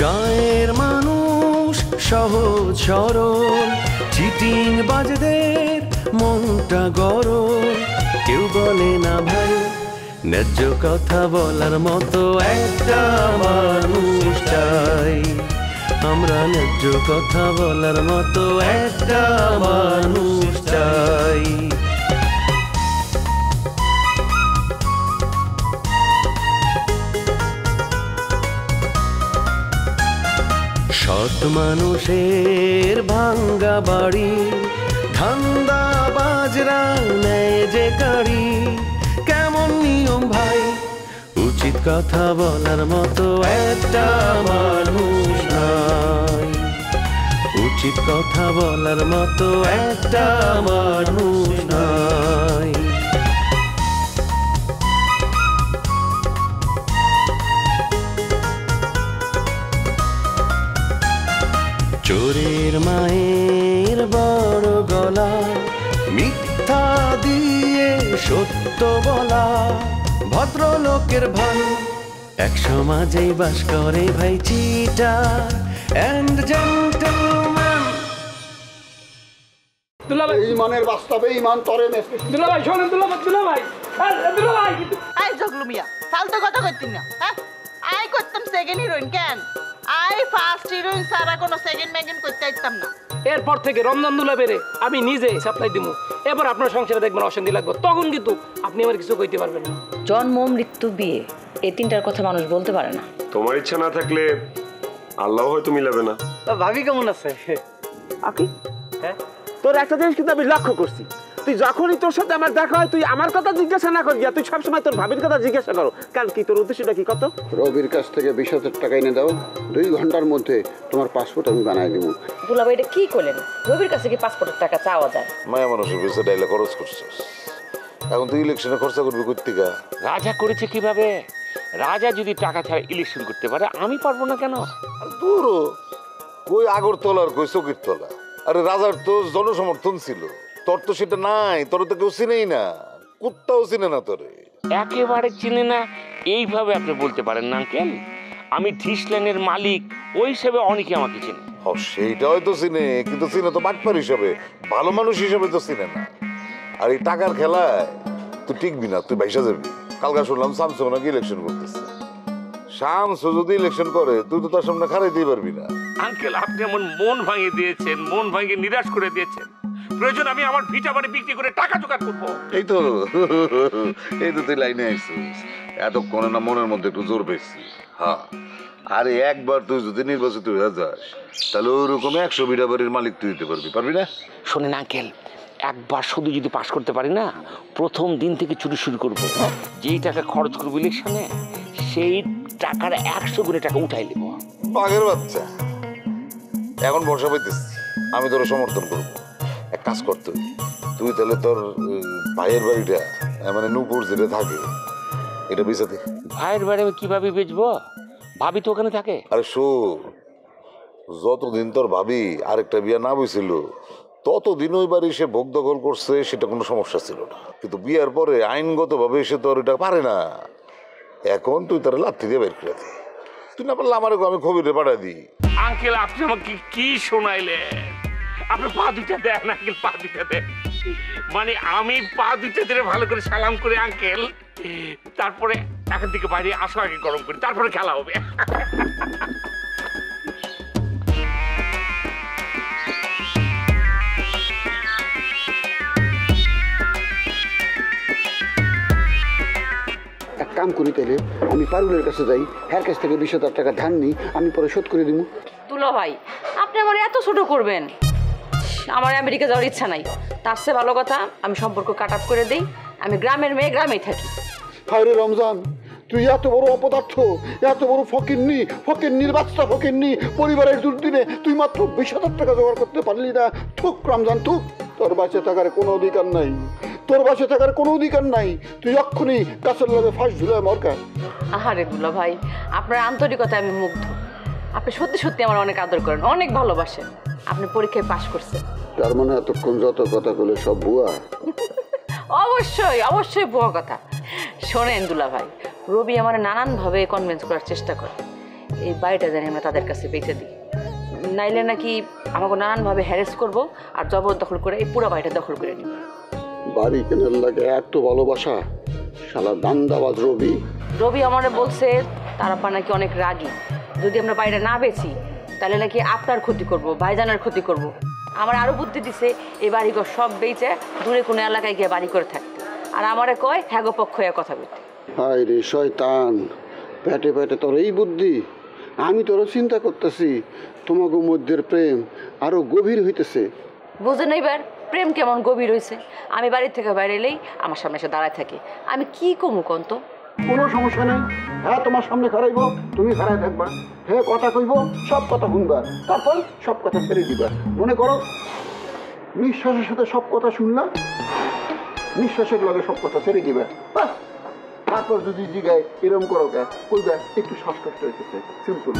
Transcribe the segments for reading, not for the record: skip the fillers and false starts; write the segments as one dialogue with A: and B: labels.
A: গায়ের মানুষ সহজ সরল, চিটিং বাজদের মনটা গরম। কেউ বলে না ভাই ন্যায্য কথা বলার মতো একটা মানুষ চাই। আমরা ন্যায্য কথা বলার মতো একটা মানুষ চাই। সৎ মানুষের ভাঙ্গা বাড়ি, ধান্দা বাজরা নেয় যে গাড়ি। কেমন নিয়ম ভাই, উচিত কথা বলার মতো একটা মানুষ নাই। উচিত কথা বলার মতো একটা মানুষ নাই। চোরের মায়ের বড় গলা, মিথ্যা দিয়ে সত্য বলা। ভদ্রলোকের ভাই এক সমাজে বাস করে ভাই চিটার এন্ড জেন্টলম্যান।
B: দুলাভাই ইমানের বাস্তবে ইমান তরে মেসে। দুলাভাই শোনেন, দুলাভাই
C: আই জগলু মিয়া ফালতু কথা কইতিন না। হ্যাঁ আই করতাম সেকেন্ড হিরোইন কেন? আই ফার্স্ট হিরোইন সারা কোনো সেকেন্ড ম্যাগেন করতে চাইতাম না।
D: এরপর থেকে রমজান দুলাবেরে আমি নিজে সাপ্লাই দিব। এবার আপনার সংসারে দেখবেন অশান্তি লাগবে, তখন কিন্তু আপনি আমার কিছু কইতে পারবেন না।
E: জন্ম, মৃত্যু, বিয়ে এই তিনটার কথা মানুষ বলতে পারে না।
F: তোমার ইচ্ছা না থাকলে আল্লাহ হয়তো মিলাবে না।
D: ভাবি কেমন আছে?
G: আকি হ্যাঁ, তোর একটা জিনিস কিন্তু আমি লক্ষ্য করছি, তুই যখনই তোর সাথে আমার দেখা হয় তুই আমার কথা জিজ্ঞাসা না করিয়া তুই সবসময় তোর ভাবির কথা জিজ্ঞাসা করো। কারণ কি তোর উদ্দেশ্যটা কি? কত
B: রবির কাছ থেকে 20,000 টাকা এনে দাও, 2 ঘন্টার মধ্যে তোমার পাসপোর্ট আমি বানাই দেবো।
E: দুলাভাই এটা কি করলেন? রবির কাছে কি পাসপোর্টের টাকা চাওয়া যায়?
H: মায়া মানুষের কাছে ডাইলে খরচ করছিস, এখন তুই ইলেকশনে খরচা করবি কর্তিকা।
I: রাজা করেছে কিভাবে? রাজা যদি টাকা ছাড়া ইলেকশন করতে পারে, আমি পারবো না কেন?
H: দূর কই আগরতলা আর কই চকিরতলা। আরে রাজার তো জনসমর্থন ছিল, তোর তো সেটা নাই। তোর তো কেউ চিনেই না, কুত্তাও চিনে না তোরে।
I: একেবারে চিনে না এইভাবে আপনি বলতে পারেন না আঙ্কেল। আমি ঢিসলেনের মালিক, ওই হিসেবে অনেকে আমাকে চেনে।
H: সেইটা হয়তো চিনে, কিন্তু চিনে তো বাটপার হিসাবে, ভালো মানুষ হিসাবে তো চিনে না। আর এই টাকার খেলায় তুই টিকবি না, তুই ভাইসা যাবি। কালকা শুনলাম শামসু নাকি ইলেকশন করতেছে। শামসু যদি ইলেকশন করে তুই তো তার সামনে খারাইতেই পারবি না।
I: আঙ্কেল আপনি এমন মন ভাঙিয়ে দিয়েছেন, মন ভাঙিয়ে নিরাশ করে দিয়েছেন। প্রয়োজন আমি আমার ভিটা বাড়ি বিক্রি করে টাকা জোগাড় করবো।
H: এই তো তুই লাইনে আইছিস, এতক্ষণে না মনের মধ্যে একটু জোর পেয়েছি। হ্যাঁ, আরে একবার তুই যদি নির্বাচিত হয়ে যাস তাহলে ওইরকম 100 বিঘা বাড়ির মালিক তুই দিতে পারবি না?
I: শোনেন আঙ্কেল, একবার শুধু যদি পাস করতে পারি না, প্রথম দিন থেকে চুরি শুরু করবো। যেই টাকা খরচ করবো ইলেকশনে, সেই টাকার 100 গুণে টাকা উঠাই নেবো।
H: বাঘের বাচ্চা, এখন বর্ষা পাইতেছি, আমি তোর সমর্থন করবো। এক কাজ করতে, তুই তাহলে তোর ভাইয়ের বাড়িটা মানে নূপুর যেটা থাকে এটা বেচাতে।
I: ভাইয়ের বাড়ি আমি কিভাবে বেচবো? ভাবি তো ওখানে থাকে।
H: আরে শোন, যতদিন তোর ভাবি আরেকটা বিয়া না বইছিল ততদিন ওই বাড়ি সে ভোগ দখল করছে, সেটা কোনো সমস্যা ছিল না। কিন্তু বিয়ার পরে আইনগত ভাবে সে তোর এটা পারে না। এখন তুই তার লাথি দিয়ে বের করে দে। তুই না পারলে আমার আমি খবিরে পাঠাই দিই।
I: আঙ্কেল আপনি আমাকে কি শোনাইলেন? আপনি পা দুইটা দেন আঙ্কেল, পা দুইটা দেন। মানে আমি পা দুইটা ধরে ভালো করে সালাম করে আঙ্কেল, তারপরে এখান থেকে বাইরে আসো, আগে গরম করি, তারপরে খেলা হবে।
B: এক কাম করি তাইলে, আমি পারুলের কাছে যাই, হ্যার কাছ থেকে 20,000 টাকা ধার নিই, আমি পরে শোধ করে দিব।
E: দুলাভাই আপনি আমার এত ছোট করবেন? আমার আমেরিকা যাওয়ার ইচ্ছা নাই। তার চেয়ে ভালো কথা আমি সম্পর্ক কাট আপ করে দিই, আমি গ্রামের মেয়ে, গ্রামেই থাকি।
B: হায় রে রমজান, তুই এত বড় অপদার্থ, এত বড় ফকিন্নির বাচ্চা ফকিন্নি, পরিবারের দুর্দিনে তুই মাত্র 20,000 টাকা জোগাড় করতে পারলি না। থুক রমজান, থুক। তোর বাঁচে থাকার কোনো অধিকার নাই, তোর বাঁচে থাকার কোনো অধিকার নাই। তুই এক্ষুনি গাছের লগে ফাঁস ঝুলে মরকা।
E: আহারে দুলাভাই, আপনার আন্তরিকতা আমি মুগ্ধ। আপনি সত্যি সত্যি আমার অনেক আদর করেন, অনেক ভালোবাসেন। আপনি পরীক্ষায় পাশ করছেন।
B: তার মানে এতক্ষণ যত কথা বলে সব ভুয়া?
E: অবশ্যই অবশ্যই ভুয়া কথা। শোনেন দুলাভাই, রবি আমার নানানভাবে কনভিন্স করার চেষ্টা করে, এই বাড়িটা জানি আমরা তাদের কাছে বেঁচে দিই, নাইলে নাকি আমাকে নানানভাবে হ্যারেস করব আর জবরদখল করে এই পুরো বাড়িটা দখল করে নিব।
B: বাড়ি কেনার লাগে এত ভালোবাসা, শালা দান্দাবাজ রবি।
E: রবি আমারে বলছে তার আপা নাকি অনেক রাগী, যদি আমরা বাড়িটা না বেচি তাহলে নাকি আপনার ক্ষতি করব, ভাইজানের ক্ষতি করব। আমার আরো বুদ্ধি দিছে এই বাড়িঘর সব বেচে দূরে কোনো এলাকায় গিয়ে বাড়ি করে থাকতে, আর আমারে কয় হ্যাগো পক্ষ হয়ে কথা বলতে।
B: হায় রে শয়তান, পেটে পেটে তোর এই বুদ্ধি। আমি তোরও চিন্তা করতেছি তোমাকে মধ্যের প্রেম আরো গভীর হইতেছে।
E: বুঝে নেইবার প্রেম কেমন গভীর হয়েছে? আমি বাড়ির থেকে বাইরে এলেই আমার সামনে এসে দাঁড়ায় থাকে, আমি কি কমু কন্ত?
B: কোনো সমস্যা নেই, হ্যাঁ তোমার সামনে খারাইব, তুমি খারাই থাকবা, হ্যাঁ কথা কইব, সব কথা শুনবা, তারপর সব কথা ছেড়ে দিবা। মনে করো নিঃশ্বাসের সাথে সব কথা শুনলাম, নিঃশ্বাসের লগে সব কথা ছেড়ে দিবা, বাস। তারপর যদি জিগায় এরম করো কে, কইবা একটু শ্বাসকষ্ট হইতেছে, সিম্পল।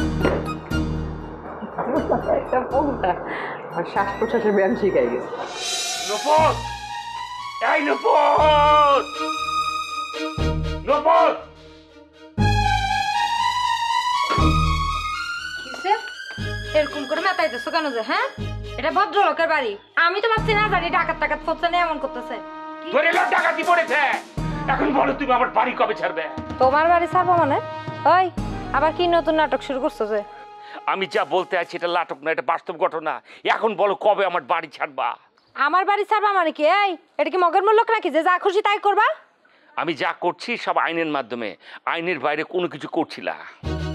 E: আর শ্বাস প্রশ্বাসের ব্যায়াম শিখাই গেছে।
I: নপদ, এই নপদ, নপদ।
J: এরকম করে মাতাইতেছো কেন যে? হ্যাঁ, এটা ভদ্রলোকের বাড়ি, আমি তো ভাবছি না জানি ডাকাত টাকাত ফোরছে না এমন করতেছে।
I: ধরে লোক ডাকাতি পড়েছে, এখন বলো তুমি আমার বাড়ি কবে ছাড়বে?
J: তোমার বাড়ি ছাড়বো মানে? ওই আবার কি নতুন নাটক শুরু করছো যে?
I: আমি যা বলতে আছি এটা নাটক না, এটা বাস্তব ঘটনা। এখন বলো কবে আমার বাড়ি ছাড়বা?
J: আমার বাড়ি ছাড়বা মানে কি? এই এটা কি মগের মূল্য নাকি যে যা খুশি তাই করবা?
I: আমি যা করছি সব আইনের মাধ্যমে, আইনের বাইরে কোনো কিছু করছি না।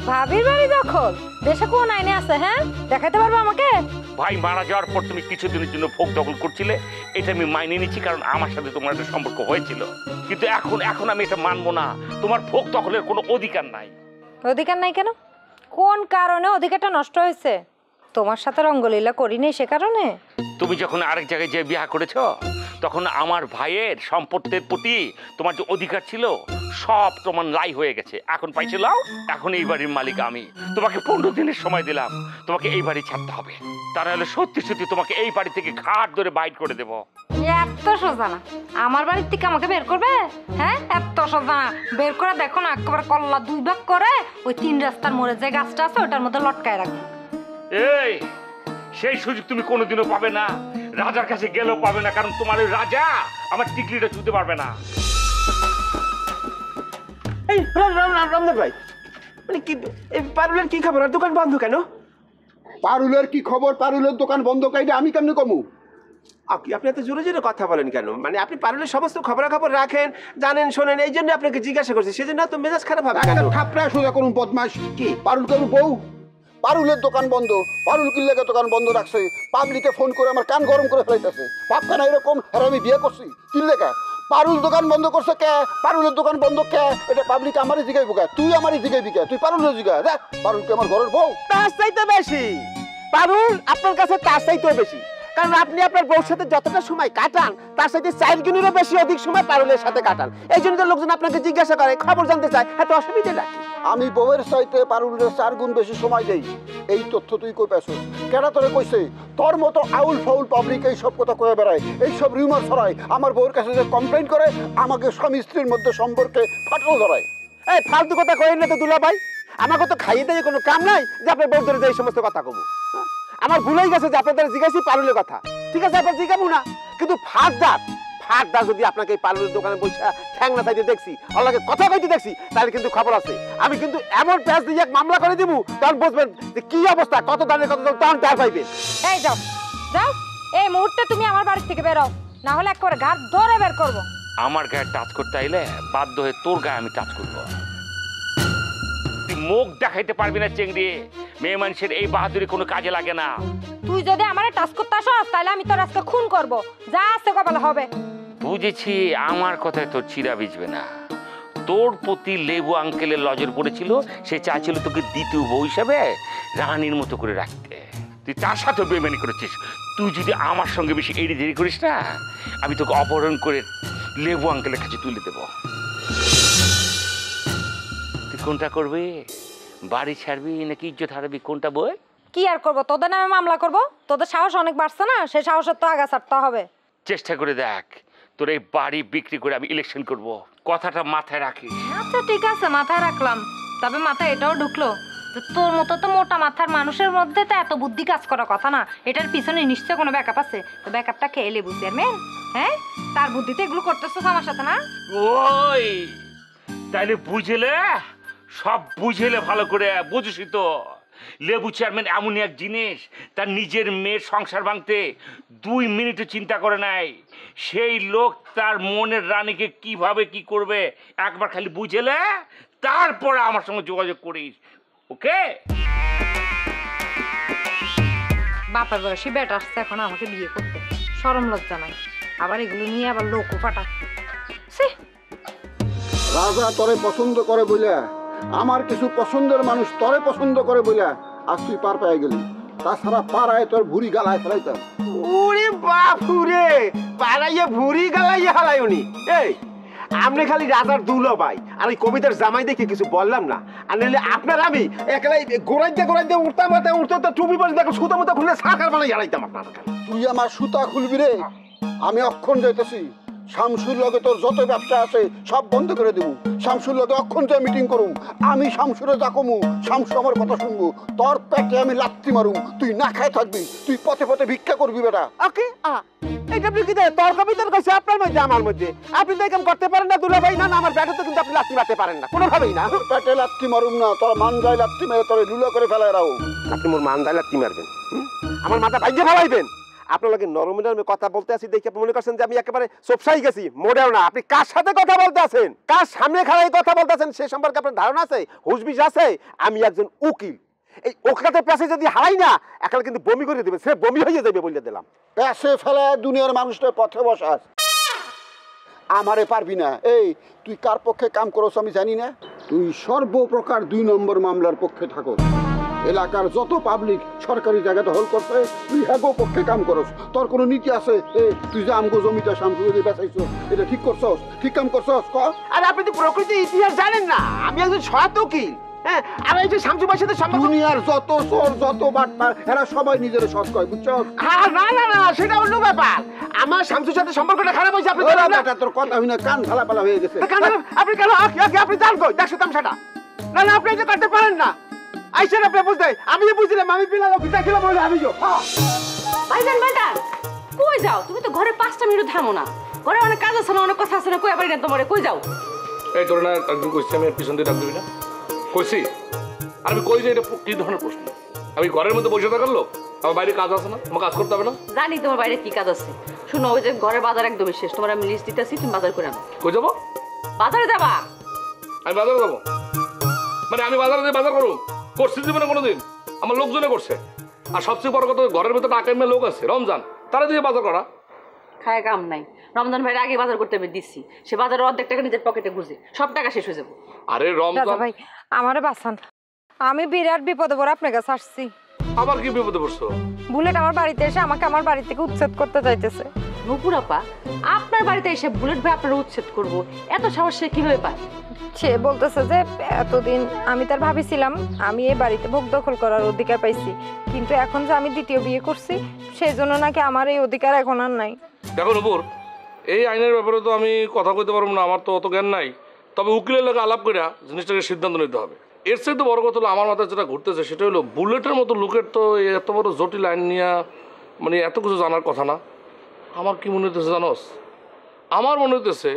J: ভাবির বাড়ি দখল দেশে কোন আইনে আছে? হ্যাঁ, দেখাতে পারবো আমাকে?
I: ভাই মারা যাওয়ার পর তুমি কিছুদিনের জন্য ভোগ দখল করছিলে, এটা আমি মাইনে নিচ্ছি, কারণ আমার সাথে তোমার একটা সম্পর্ক হয়েছিল। কিন্তু এখন আমি এটা মানবো না, তোমার ভোগ দখলের কোনো অধিকার নাই।
J: অধিকার নাই কেন? কোন কারণে অধিকারটা নষ্ট হয়েছে? তোমার সাথে রঙ্গলীলা করিনি সে কারণে?
I: তুমি যখন আরেক জায়গায় যে বিয়ে করেছো তখন আমার ভাইয়ের সম্পত্তির প্রতি তোমার যে অধিকার ছিল সব তোমার লাই হয়ে গেছে। এখন পাইছিল, এখন এই বাড়ির মালিক আমি। তোমাকে 15 দিনের সময় দিলাম, তোমাকে এই বাড়ি ছাড়তে হবে, তা নাহলে সত্যি সত্যি তোমাকে এই বাড়ি থেকে ঘাট ধরে বাইট করে দেবো।
J: এত সোজা না, আমার বাড়ির থেকে আমাকে বের করবে? হ্যাঁ, এত সোজা না। বের করে দেখো না, একেবারে কল্লা 2 ভাগ করে ওই 3 রাস্তার মোড়ে যে গাছটা আছে ওটার মধ্যে লটকায় রাখবে।
I: এই সেই সুযোগ তুমি কোনোদিনও পাবে না, রাজার কাছে গেলেও পাবে না, কারণ তোমার ওই রাজা আমার টিকলিটা ছুঁতে পারবে না।
G: এই রামদেব ভাই, মানে কি এই পারুলের কি খবর? আর দোকান বন্ধ কেন?
B: পারুলের কি খবর? পারুলের দোকান বন্ধ কাইটা আমি কেমনে কমু?
G: আপনি এত জোরে জোরে কথা বলেন কেন? মানে আপনি পারুলের সমস্ত খবরাখবর রাখেন, জানেন, শোনেন, এই জন্য আপনাকে জিজ্ঞাসা করছি। সেজন্য তো মেজাজ খারাপ হবে কেন?
B: থাপড়া সোজা করুন বদমাস। কি পারুল করু বউ? পারুলের দোকান বন্ধ, পারুল কি লেগে দোকান বন্ধ রাখছে? পাবলিকে ফোন করে আমার কান গরম করে ফেলাইতেছে। ভাবকা না এরকম, আর আমি বিয়ে করছি কি লেখা? পারুল দোকান বন্ধ করছে কে? পারুলের দোকান বন্ধ কে? এটা পাবলিক আমারই জিগাইব কে? তুই আমারই জিগাইবি কে? তুই পারুলের জিগা দেখ। পারুল কি আমার ঘরের বউ?
G: তার চাইতে বেশি পারুল আপনার কাছে, তার চাইতেও বেশি। কারণ আপনি আপনার বউর সাথে যতটা সময় কাটান তার সাথে 4 গুণেরও বেশি অধিক সময় পারুলের সাথে কাটান। এই জন্য তো লোকজন আপনাকে জিজ্ঞাসা করে, খবর জানতে চায়। এত অসুবিধা রাখি?
B: আমি বউয়ের চাইতে পারুলের 4 গুণ বেশি সময় দেই। এই তথ্য তুই কই পাইছ? কেডা তোরে কইছে? তোর মতো আউল ফাউল পাবলিক এই সব কথা কয়ে বেড়ায়, এই সব রিউমার ছড়ায়, আমার বউয়ের কাছে যে কমপ্লেইন করে, আমাকে স্বামী স্ত্রীর মধ্যে সম্পর্কে ফাটল ধরায়।
G: এই ফালতু কথা কইেন না তো দুলা ভাই। আমাকে তো খাইয়ে দিয়ে কোনো কাম নাই যে আপনার বউ ধরে যে এই সমস্ত কথা কব। আমার ভুলেই গেছে যে আপনাদের জিজ্ঞাসি পারুলের কথা। ঠিক আছে, আপনার জিজ্ঞাবো না, কিন্তু ফাটদার যদি আপনাকে এই পারুলের দোকানে বসে ঠ্যাং না চাইতে দেখছি, আল্লাহকে কথা কইতে দেখছি, তাহলে কিন্তু খবর আছে। আমি কিন্তু এমন প্যাচ দিয়ে এক মামলা করে দিব, তখন বুঝবেন যে কি অবস্থা, কত দানের কত তখন টার পাইবেন।
J: এই যাও যাও, এই মুহূর্তে তুমি আমার বাড়ি থেকে বেরো, না হলে একেবারে ঘাট ধরে বের করবো।
I: আমার গায়ে টাচ করতে আইলে বাধ্য হয়ে তোর গায়ে আমি টাচ করবো। তুই মুখ দেখাইতে পারবি না চেংড়ি, মেয়ে মানুষের এই বাহাদুরি কোনো কাজে লাগে না।
J: তুই যদি আমারে টাচ করতে আসস তাহলে আমি তোর আজকে খুন করব, যা আছে কপালে হবে।
I: বুঝেছি, আমার কথায় তোর চিরা ভিজবে না। তোর প্রতি লেবু আঙ্কেলের নজর পড়েছিল, সে চাইছিল তোকে দ্বিতীয় বউ হিসাবে রানীর মতো করে রাখতে। তুই তার সাথে বেমানি করেছিস। তুই যদি আমার সঙ্গে বেশি এড়ি দেরি করিস না, আমি তোকে অপহরণ করে লেবু আঙ্কেলের কাছে তুলে দেব। তুই কোনটা করবি? বাড়ি ছাড়বি নাকি ইজ্জত হারাবি? কোনটা বই?
J: কি আর করবো, তোদের নামে মামলা করব? তোদের সাহস অনেক বাড়ছে না, সেই সাহসের তো আগা ছাড়তে হবে।
I: চেষ্টা করে দেখ, তোর এই বাড়ি বিক্রি করে আমি ইলেকশন করব। কথাটা মাথায় রাখিস।
J: আচ্ছা ঠিক আছে, মাথায় রাখলাম। তবে মাথায় এটাও ঢুকলো তো তোর মতো তো মোটা মাথার মানুষের মধ্যে তো এত বুদ্ধি কাজ করার কথা না। এটার পিছনে নিশ্চয় কোনো ব্যাকআপ আছে। তো ব্যাকআপটা খেয়ে লেবু চেয়ারম্যান, হ্যাঁ তার বুদ্ধিতে এগুলো করতেছো আমার সাথে না?
I: ওই তাইলে বুঝলে, সব বুঝলে ভালো করে বুঝিস তো। লেবু চেয়ারম্যান এমনই এক জিনিস, তার নিজের মেয়ের সংসার ভাঙতে 2 মিনিটও চিন্তা করে নাই। সেই লোক তার মনের রানীকে কিভাবে কি করবে একবার খালি বুঝলে, তারপরে আমার সঙ্গে যোগাযোগ করিস, ওকে?
J: বাপের বয়সী বেটা আসছে এখন আমাকে বিয়ে করতে, শরম লজ্জা নাই। আবার এগুলো নিয়ে আবার লোকও ফাটা।
B: রাজা তরে পছন্দ করে বইলা, আমার কিছু পছন্দের মানুষ তরে পছন্দ করে বইলা আজ তুই পার পেয়ে গেলি। তাছাড়া পাড়ায় তোর ভুড়ি গালায় ফেলাইতাম।
G: ওরে বাপুরে, পাড়াইয়া ভুড়ি গালাইয়া হালাই উনি। এই আপনি খালি রাজার দুলো ভাই আর ওই কবিতার জামাই দেখে কিছু বললাম না। আর নাহলে আপনার আমি একলাই গোড়াইতে উঠতাম উঠতে তো টুপি পর্যন্ত সুতো মতো খুলে সাকার বানাই হারাইতাম আপনার।
B: তুই আমার সুতা খুলবি রে, আমি অক্ষণ যাইতেছি। শামসুর লগে তোর যত ব্যবসা আছে সব বন্ধ করে দেবো। শামসুর লগে অক্ষণ যা মিটিং করুম। আমি শামসুরে যা কমু, শামসু আমার কথা শুনবো। তোর পেটে আমি লাত্তি মারুম, তুই না খায় থাকবি, তুই পথে পথে ভিক্ষা করবি বেটা।
G: ওকে, এটা আপনি কি দেয় তর্ক বিতর্ক হচ্ছে আপনার মধ্যে আমার মধ্যে? আপনি তো এরকম করতে পারেন না দুলা ভাই। না না, আমার ব্যাটে তো কিন্তু আপনি লাত্তি মারতে পারেন না কোনোভাবেই না।
B: পেটে লাত্তি মারুম না, তোর মান যায় লাত্তি মেরে তোর লুলা করে ফেলায় রাও।
G: আপনি মোর মান যায় লাত্তি মারবেন, আমার মাথা ভাইজে ফেলাইবেন। আপনার লগে নরম নরমে কথা বলতে আছি দেখে আপনি মনে করছেন যে আমি একেবারে চোপসাই গেছি। মোড়েও না। আপনি কার সাথে কথা বলতে আছেন, কার সামনে খাড়াই কথা বলতে আছেন সে সম্পর্কে আপনার ধারণা আছে, হুঁশবিশ আছে? আমি একজন উকিল। এই ওকালতের পেছে যদি হারাই না একাল কিন্তু বমি করে দেবে, সে বমি হয়ে যাবে বলে দিলাম।
B: পেছে ফেলে দুনিয়ার মানুষটা পথে বসাস, আমারে পারবি না। এই তুই কার পক্ষে কাম করছ আমি জানি না। তুই সর্বপ্রকার 2 নম্বর মামলার পক্ষে থাকো। এলাকার যত পাবলিক সরকারি জায়গা দখল করছে তুই হ্যাগো পক্ষে কাম করস। তোর কোনো নীতি আছে? তুই যে আমগো জমিটা শামসু যদি বেচাইছো এটা ঠিক করছস? ঠিক কাম করছস?
G: আরে আপনি তো প্রকৃতির ইতিহাস জানেন না। আমি একজন সৎ উকিল। হ্যাঁ, আর এই যে শামসু ভাইয়ের সাথে সম্পর্ক,
B: দুনিয়ার যত চোর যত বাটপার এরা সবাই নিজের সৎ কয়, বুঝছস?
G: না না না, সেটা অন্য ব্যাপার। আমার শামসুর সাথে সম্পর্কটা খারাপ হয়েছে। আপনি জানেন না?
B: তোর কথা হই না, কান ঢালাপালা হয়ে গেছে।
G: আপনি কেন আপনি জান কই দেখছো তামসাটা? না না, আপনি এটা করতে পারেন না। আইসেন আপনি বুঝতে, আমি বুঝলাম। আমি পিলালো ভিটা খেলাম বলে আমি
E: ভাইজান বেটা কই যাও? তুমি তো ঘরে 5টা মিনিট থামো না। ঘরে অনেক কাজ আছে না, অনেক কথা আছে না, কই পারি না তোমারে, কই যাও?
D: এই তোর না একদিন কইছি আমি পিছন দিয়ে ডাক দিবি না, কইছি? আর আমি কই যে এটা কি ধরনের প্রশ্ন? আমি ঘরের মধ্যে বসে থাকার লোক? আমার বাইরে কাজ আছে না, আমার কাজ করতে হবে না?
E: জানি তোমার বাইরে কি কাজ আছে। শুনো, ওই যে ঘরে বাজার একদমই শেষ, তোমার আমি লিস্ট দিতেছি, তুমি বাজার করে আনো।
D: কই যাবো?
E: বাজারে যাবা?
D: আমি বাজারে যাবো মানে আমি বাজারে দিয়ে বাজার করবো? করছি জীবনে কোনোদিন? আমার লোকজনে করছে। আর সবচেয়ে বড় কথা, ঘরের ভেতরে আকামে লোক আছে রমজান, তারা দিয়ে বাজার করা।
E: খায় কাম নাই। রমজান ভাইয়ের আগে বাজার করতে আমি দিচ্ছি, সে বাজারের অর্ধেক টাকা নিজের পকেটে গুজে, সব টাকা শেষ হয়ে যাবে।
D: আরে রমজান
J: ভাই আমারে বাঁচান, আমি বিরাট বিপদে পড়ে আপনার কাছে আসছি।
D: আবার কি বিপদে পড়ছো?
J: বুলেট আমার বাড়িতে এসে আমাকে আমার বাড়ি থেকে উচ্ছেদ করতে চাইতেছে।
E: নুপুর আপা, আপনার বাড়িতে এসে বুলেট ভাই আপনার উচ্ছেদ করবো, এত সাহস সে কিভাবে পায়?
J: সে বলতেছে যে এতদিন আমি তার ভাবিছিলাম আমি এই বাড়িতে ভোগ দখল করার অধিকার পাইছি, কিন্তু এখন যে আমি দ্বিতীয় বিয়ে করছি সেই জন্য নাকি আমার এই অধিকার এখন আর নাই।
D: দেখো নুপুর, এই আইনের ব্যাপারে তো আমি কথা কইতে পারবো না, আমার তো অত জ্ঞান নাই। তবে উকিলের লোক আলাপ করে জিনিসটাকে সিদ্ধান্ত নিতে হবে। এর সাথে বড় কথা হলো, আমার মাথায় যেটা ঘুরতেছে সেটা হলো, বুলেটের মতো লোকের তো এত বড় জটিল আইন নিয়ে মানে এত কিছু জানার কথা না। আমার কি মনে হইতেছে জানোস? আমার মনে হইতেছে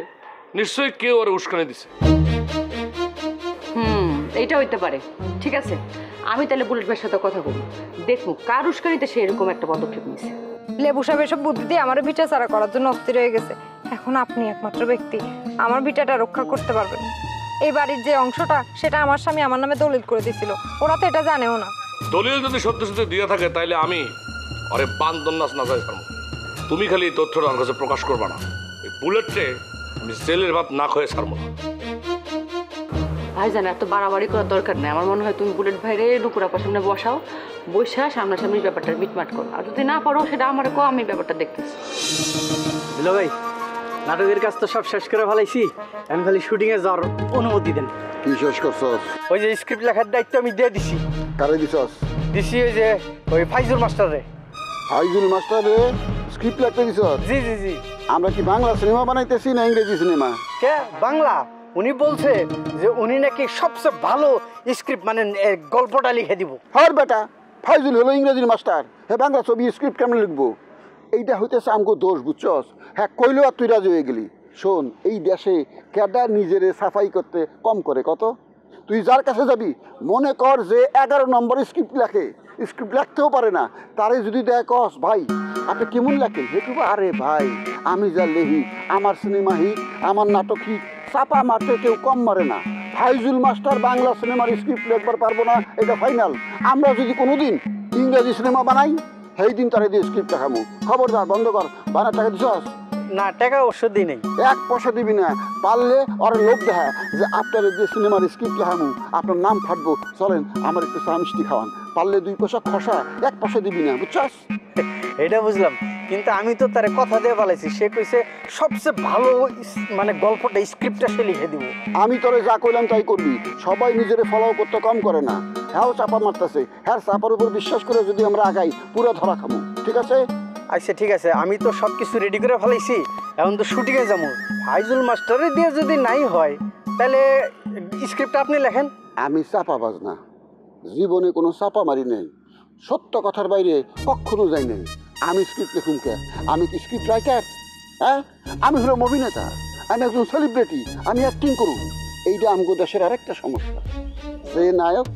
D: নিশ্চয়ই কেউ আর উস্কানি দিছে।
E: এইটা হইতে পারে। ঠিক আছে, আমি তাহলে বুলেট ভাইয়ের সাথে কথা বলবো, দেখবো কার উস্কানিতে সে এরকম একটা পদক্ষেপ নিছে।
J: লেবু সাহেব এসব বুদ্ধি দিয়ে আমার ভিটা ছাড়া করার জন্য অস্থির হয়ে গেছে। এখন আপনি একমাত্র ব্যক্তি আমার ভিটাটা রক্ষা করতে পারবেন। এই বাড়ির যে অংশটা সেটা আমার স্বামী আমার নামে দলিল করে দিয়েছিল, ওরা তো এটা জানেও না।
D: দলিল যদি সত্যি সত্যি দিয়ে থাকে তাইলে আমি আরে বান্দন্নাস না যাই ছাড়বো। তুমি খালি এই তথ্যটা আমার কাছে প্রকাশ করবা না। এই বুলেটে আমি জেলের ভাত না খেয়ে ছাড়বো না।
E: ভাইজান, এত বাড়াবাড়ি করার দরকার নেই। আমার মনে হয় তুমি বুলেট ভাইরে নুপুর আপার সামনে বসাও, বসে সামনাসামনি ব্যাপারটা মিটমাট করো। আর যদি না পারো সেটা আমার কো, আমি ব্যাপারটা দেখতেছি।
K: হ্যালো ভাই, নাটকের কাজ তো সব শেষ করে ফেলাইছি, আমি খালি শুটিংয়ে যাওয়ার অনুমতি দেন।
B: কি শেষ করছস?
K: ওই যে স্ক্রিপ্ট লেখার দায়িত্ব আমি দিয়ে দিছি।
B: কারে দিছস?
K: দিছি ওই যে ওই ফাইজুল মাস্টারে।
B: ফাইজুল মাস্টারে স্ক্রিপ্ট লিখতে দিছস?
K: জি জি জি।
B: আমরা কি বাংলা সিনেমা বানাইতেছি না ইংরেজি সিনেমা?
K: কে বাংলা? উনি বলছে যে উনি নাকি সবচেয়ে ভালো স্ক্রিপ্ট মানে গল্পটা লিখে দিব।
B: হর বেটা, ফাইজুল হলো ইংরেজির মাস্টার, হে বাংলা ছবি স্ক্রিপ্ট কেমন লিখবো? এইটা হইতেছে আমগো দোষ, বুঝছস? হ্যাঁ কইলেও আর তুই রাজি হয়ে গেলি। শোন, এই দেশে কেডা নিজেরে সাফাই করতে কম করে কত? তুই যার কাছে যাবি মনে কর যে 11 নম্বর স্ক্রিপ্ট লেখে, স্ক্রিপ্ট লিখতেও পারে না, তারে যদি দেখ কস ভাই আপনি কেমন লেখেন, হেটু আরে ভাই আমি যা লেহি, আমার সিনেমা হিট, আমার নাটক হিট, চাপা মারতে কেউ কম মারে না। ফাইজুল মাস্টার বাংলা সিনেমার স্ক্রিপ্ট লিখবার পারবো না, এটা ফাইনাল। আমরা যদি কোনোদিন ইংরেজি সিনেমা বানাই সেই দিন তারা দিয়ে স্ক্রিপ্ট দেখাবো। খবরদার বন্ধ কর, বানার টাকা দিছস?
K: না, টাকা অবশ্য দিই নেই।
B: 1 পয়সা দিবি না। পারলে ওর লোক দেখা যে আপনার যে সিনেমার স্ক্রিপ্ট লেখামু, আপনার নাম ফাটবো, চলেন আমার একটু চা মিষ্টি খাওয়ান। পারলে 2 পয়সা খসা, 1 পয়সা দিবি না, বুঝছস?
K: এটা বুঝলাম, কিন্তু আমি তো তারে কথা দিয়ে বলেছি, সে কইছে সবচেয়ে ভালো মানে গল্পটা স্ক্রিপ্টটা সে লিখে দিব।
B: আমি তোরে যা কইলাম তাই করবি। সবাই নিজেরে ফলো করতে কম করে না। হ্যাঁ চাপা মারতেছে, হ্যাঁ চাপার উপর বিশ্বাস করে যদি আমরা আগাই পুরো ধরা খামু, ঠিক আছে?
K: আচ্ছা ঠিক আছে, আমি তো সব কিছু রেডি করে ফেলাইছি, এখন তো শুটিংয়ে যাবো। ফাইজুল মাস্টারে দিয়ে যদি নাই হয় তাহলে স্ক্রিপ্ট আপনি লেখেন।
B: আমি চাপাবাজ না, জীবনে কোনো চাপা মারি নেই, সত্য কথার বাইরে কখনো যাই নাই। আমি স্ক্রিপ্ট লিখুন কে? আমি কি স্ক্রিপ্ট রাইটার? হ্যাঁ, আমি হলো অভিনেতা, আমি একজন সেলিব্রিটি, আমি অ্যাক্টিং করুন। এইটা আমগো দেশের আরেকটা সমস্যা, যে নায়ক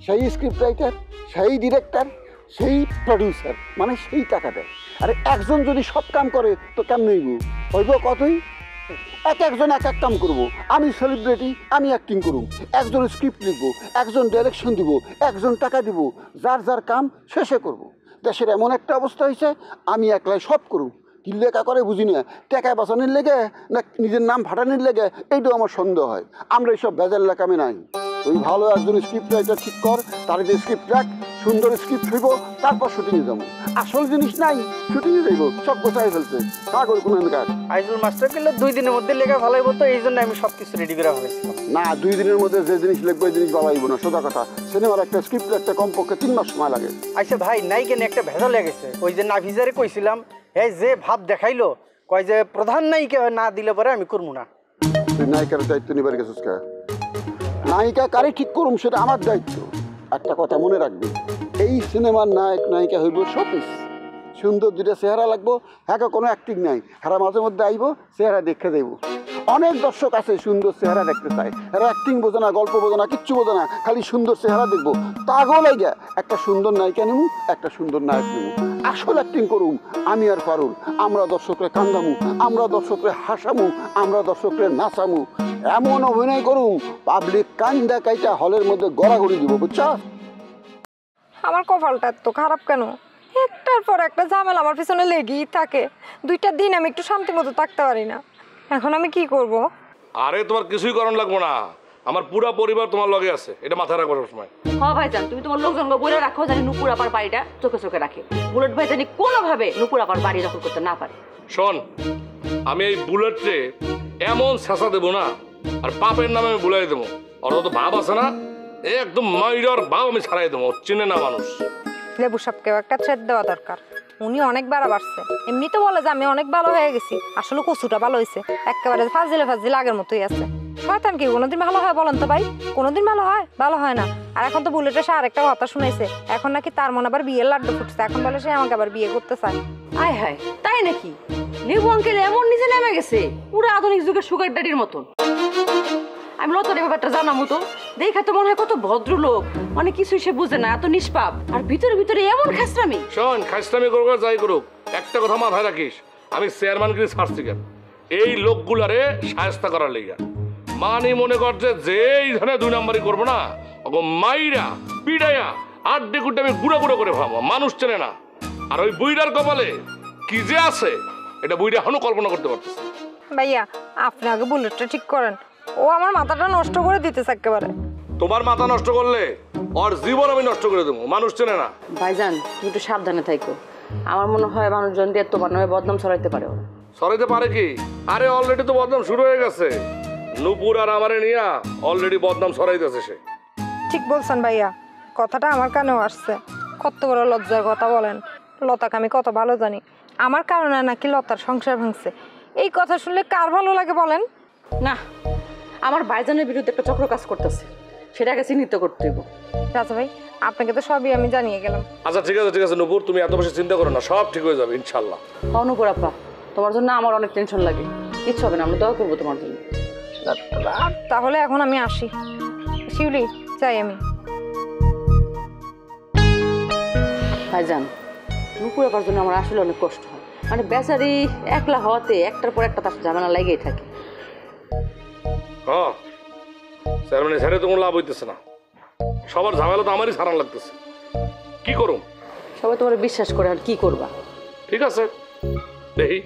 B: সেই স্ক্রিপ্ট রাইটার, সেই ডিরেক্টর, সেই প্রডিউসার, মানে সেই টাকা দেয়। আরে একজন যদি সব কাম করে তো কেমন হইব কতই? একজন এক কাম করবো। আমি সেলিব্রিটি, আমি অ্যাক্টিং করুম, একজন স্ক্রিপ্ট লিখবো, একজন ডাইরেকশন দিব, একজন টাকা দিব, যার যার কাম শেষে করব। দেশের এমন একটা অবস্থা হয়েছে আমি একলাই সব করুম। কি লেখা করে বুঝি না, টাকায় বাঁচানোর লেগে না নিজের নাম ফাটানোর লেগে, এইটাও আমার সন্দেহ হয়। আমরা এইসব ভেজাল লেখামে নাই। তুই ভালো একজন স্ক্রিপ্ট রাইটার ঠিক কর, তার যে স্ক্রিপ্ট রাখ, সুন্দর স্ক্রিপ্ট হইব, তারপর শুটিংয়ে যাবো। আসল জিনিস নাই, শুটিংয়ে যাইব, সব গোছাই ফেলছে কাগজ কোনো কাজ।
K: ফাইজুল মাস্টার কিন্তু 2 দিনের মধ্যে লেখা ভালো হইব, তো এই জন্য আমি সব কিছু রেডি করে ফেলেছিলাম।
B: না, 2 দিনের মধ্যে যে জিনিস লিখবো এই জিনিস ভালো হইব না, সোজা কথা। সিনেমার একটা স্ক্রিপ্ট একটা কমপক্ষে 3 মাস সময় লাগে।
K: আচ্ছা ভাই, নাই কেন একটা ভেজাল হয়ে গেছে। ওই যে নাভিজারে কইছিলাম, এই যে ভাব দেখাইলো, কয় যে প্রধান নায়িকা না দিলে পরে আমি করবো না।
B: তুই নায়িকার দায়িত্ব নিবার গেছিস কে? নায়িকা কারে ঠিক করুম সেটা আমার দায়িত্ব। একটা কথা মনে রাখবি, এই সিনেমার নায়ক নায়িকা হইব শোপিস। সুন্দর 2টা চেহারা লাগবো, হ্যাঁ কোনো অ্যাক্টিং নাই, হ্যাঁ মাঝে মধ্যে আইব, চেহারা দেখে যাইব। অনেক দর্শক আছে সুন্দর চেহারা দেখতে চায়, হ্যাঁ অ্যাক্টিং বোঝে না, গল্প বোঝে না, কিচ্ছু বোঝে না, খালি সুন্দর চেহারা দেখবো। তাগো লাইগা একটা সুন্দর নায়িকা নেবো, একটা সুন্দর নায়ক নেবো, আসল অ্যাক্টিং করুম আমি আর পারুল। আমরা দর্শকরে কান্দামু, আমরা দর্শকরে হাসামু, আমরা দর্শকরে নাচামু, এমন অভিনয় করুম পাবলিক কান্দা কাইটা হলের মধ্যে গড়াগড়ি দিব, বুঝছা?
J: আমার কপালটা এত খারাপ কেন? একটার পর একটা ঝামেলা আমার পিছনে লেগেই থাকে। 2টা দিন আমি একটু শান্তি মতো থাকতে পারি না। এখন আমি কি করব?
D: আরে তোমার কিছুই করণ লাগবো না, আমার পুরো পরিবার তোমার লগে আছে, এটা মাথায় রাখো সবসময়।
E: হ্যাঁ ভাইজান, তুমি তোমার লোকজনকে বলে রাখো জানি নুপুর আপার বাড়িটা চোখে চোখে রাখে। বুলেট ভাই জানি কোনোভাবে নুপুর আপার বাড়ি দখল করতে না পারে।
D: শোন, আমি এই বুলেটে এমন শেষা দেবো না, আর বাপের নামে আমি বুলাই দেবো। ওর তো ভাব আছে না, একদম মাইরার ভাব আমি ছাড়াই দেবো, চিনে না মানুষ।
J: লেবু সাহেবকেও একটা ছেদ দেওয়া দরকার। উনি অনেক বাড়া বাড়ছে, এমনি তো বলে যে আমি অনেক ভালো হয়ে গেছি, আসলে কচুটা ভালো হয়েছে, একেবারে ফাজিলে আগের মতোই আছে। শয়তান কি কোনোদিন ভালো হয় বলেন তো ভাই? কোনোদিন ভালো হয়? ভালো হয় না। আর এখন তো বুলেটের সে আরেকটা কথা শুনাইছে, এখন নাকি তার মনে আবার বিয়ের লাড্ডু ফুটছে, এখন বলে সে আমাকে আবার বিয়ে করতে চায়।
E: আয় হায়, তাই নাকি? লেবু আঙ্কেল এমন নিজে নেমে গেছে, পুরো আধুনিক যুগের সুগার ড্যাডির মতন। আমি লতার ব্যাপারটা জানামো তো, দেখা তো মনে হয় কত ভদ্রলোক, মানে কিছুই সে বুঝে না, এত নিষ্পাপ, আর ভিতরে ভিতরে এমন খাসরামি।
D: শোন, খাসরামি করুক আর যাই করুক, একটা কথা মাথায় রাখিস, আমি চেয়ারম্যানগিরি ছাড়ছি কেন? এই লোকগুলারে শায়েস্তা করার লেগা। মানে মনে করছে যে এই ধরনের 2 নম্বরই করবো না, ওগো মাইরা পিডাইয়া আড্ডে কুড্ডে আমি গুঁড়ো গুঁড়ো করে ভাবো, মানুষ চেনে না। আর ওই বুইড়ার কপালে কি যে আছে এটা বুইড়া এখনো কল্পনা করতে পারতেছে।
J: ভাইয়া আপনি আগে বুলেটটা ঠিক করেন, ও আমার মাথাটা নষ্ট করে দিতেছে একেবারে।
D: তোমার মাথা নষ্ট করলে ওর জীবন আমি নষ্ট করে দেবো, মানুষ চেনে না।
E: ভাইজান তুমি একটু সাবধানে থাকো, আমার মনে হয় মানুষজন দিয়ে তোমার নামে বদনাম ছড়াইতে পারে।
D: ছড়াইতে পারে কি? আরে অলরেডি তো বদনাম শুরু হয়ে গেছে, নুপুর আর আমারে নিয়া অলরেডি বদনাম ছড়াইতেছে সে।
J: ঠিক বলছেন ভাইয়া, কথাটা আমার কানেও আসছে। কত বড় লজ্জার কথা বলেন, লতাকে আমি কত ভালো জানি, আমার কারণে নাকি লতার সংসার ভাঙছে। এই কথা শুনলে কার ভালো লাগে বলেন?
E: না, আমার ভাইজানের বিরুদ্ধে একটা চক্র কাজ করতেছে, সেটাকে চিহ্নিত করতে হইব।
J: রাজা ভাই আপনাকে তো সবই আমি জানিয়ে গেলাম।
D: আচ্ছা ঠিক আছে নূপুর, তুমি এত বেশি চিন্তা করো না, সব ঠিক হয়ে যাবে ইনশাল্লাহ।
E: অনুপুর আপা, তোমার জন্য আমার অনেক টেনশন লাগে। কিচ্ছু হবে না, আমরা দোয়া করবো তোমার জন্য।
J: তাহলে এখন আমি আসি। শিউলি চাই আমি।
E: ভাইজান, নুপুর আপার জন্য আমার আসলে অনেক কষ্ট হয়। মানে বেচারি একলা হওয়াতে একটার পর একটা তার ঝামেলা লেগেই থাকে।
D: হ্যাঁ স্যার, মানে স্যারে তো কোনো লাভ হইতেছে না, সবার ঝামেলা তো আমারই সারান লাগতেছে। কি করুম?
E: সবাই তোমার বিশ্বাস করে, আর কি করবা?
D: ঠিক আছে দেখি